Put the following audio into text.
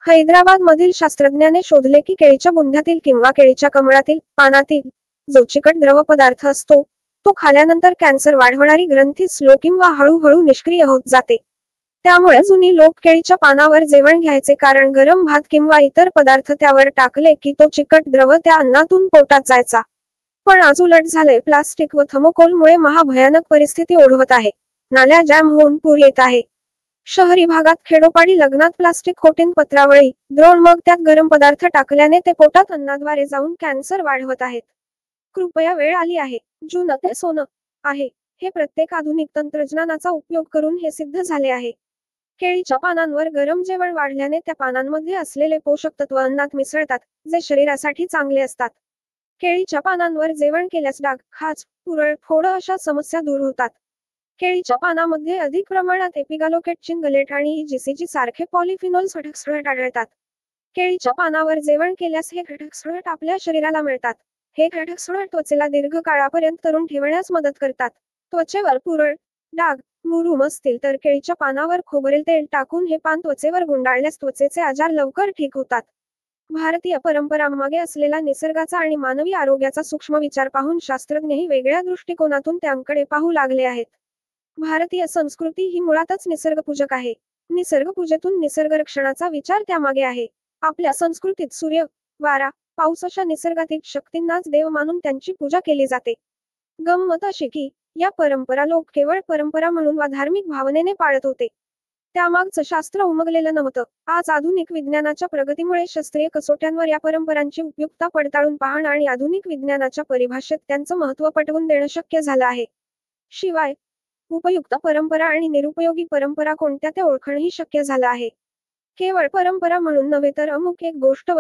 हैदराबाद मधील शास्त्रज्ञाने शोधले की केळीच्या बुंध्यातील किंवा केळीच्या कमळातील पानातील जो चिकट द्रव पदार्थ असतो तो खाल्यानंतर कॅन्सर वाढवणारी ग्रंथी स्लो किंवा हळूहळू निष्क्रिय होत जाते। त्यामुळे जुनी लोक केळीच्या पानावर जेवण घ्यायचे कारण गरम भात किंवा इतर पदार्थ त्यावर टाकले की तो चिकट द्रव त्या अन्नातून पोटात जायचा। पण आज उलट झाले, प्लास्टिक व थर्मोकोलमुळे महाभयानक परिस्थिती ओढवत आहे। नाल्या जॅम होऊन पूर येत आहे। शहरी भागात खेडोपाडी लग्नात प्लास्टिक कोटिंग पत्रावळी द्रोण मग त्यात गरम पदार्थ टाकल्याने ते पोटात अन्नाद्वारे जाऊन कॅन्सर वाढवत आहेत। कृपया वेळ आली आहे, जून ते सोनं आहे हे प्रत्येक आधुनिक तंत्रज्ञानाचा उपयोग करून हे सिद्ध झाले आहे। केळीच्या पानांवर गरम जेवण वाढल्याने त्या पानांमध्ये असलेले पोषक तत्व अन्नात मिसळतात, जे शरीरासाठी चांगले असतात। केळीच्या पानांवर जेवण केल्यास डाग, खाज, पुरळ, फोड अशा समस्या दूर होतात। केळीच्या पानामध्ये अधिक प्रमाणात एपिगॅलोकेटचिन गलेट आणि ईजीसीजी सारखे पॉलिफिनोल्स घटक आढळतात। केळीच्या पानावर जेवण केल्यास हे घटक आपल्या शरीराला मिळतात। हे घटक त्वचेला दीर्घ काळापर्यंत तरुण ठेवण्यास मदत करतात। त्वचेवर पुरळ, डाग, मुरूम असतील तर केळीच्या पानावर खोबरेल तेल टाकून हे पान त्वचेवर गुंडाळल्यास त्वचेचे आजार लवकर ठीक होतात। भारतीय परंपरांमागे असलेला निसर्गाचा आणि मानवी आरोग्याचा सूक्ष्म विचार पाहून शास्त्रज्ञही वेगळ्या दृष्टिकोनातून त्यांकडे पाहू लागले आहेत। भारतीय संस्कृती ही मुळातच निसर्गपूजक आहे। निसर्गपूजेतून निसर्गरक्षणाचा विचार त्यामागे आहे। आपल्या संस्कृतीत सूर्य, वारा, पाऊस अशा निसर्गातील शक्तींनाच देव मानून त्यांची पूजा केली जाते। गंमत अशी की या परंपरा लोक केवळ परंपरा म्हणून वा धार्मिक भावनेने पाळत होते। त्यामागचं शास्त्र उमगलेलं नव्हतं। आज आधुनिक विज्ञानाच्या प्रगतीमुळे शास्त्रीय कसोट्यांवर या परंपरांची उपयुक्तता पडताळून पाहणं आणि आधुनिक विज्ञानाच्या परिभाषेत त्यांचं महत्त्व पटवून देणं शक्य झालं आहे। शिवाय उपयुक्त परंपरा आणि निरुपयोगी परंपरा कोणत्या ते ओळखणंही शक्य झालं आहे। केवळ परंपरा म्हणून नव्हे तर अमुक एक गोष्ट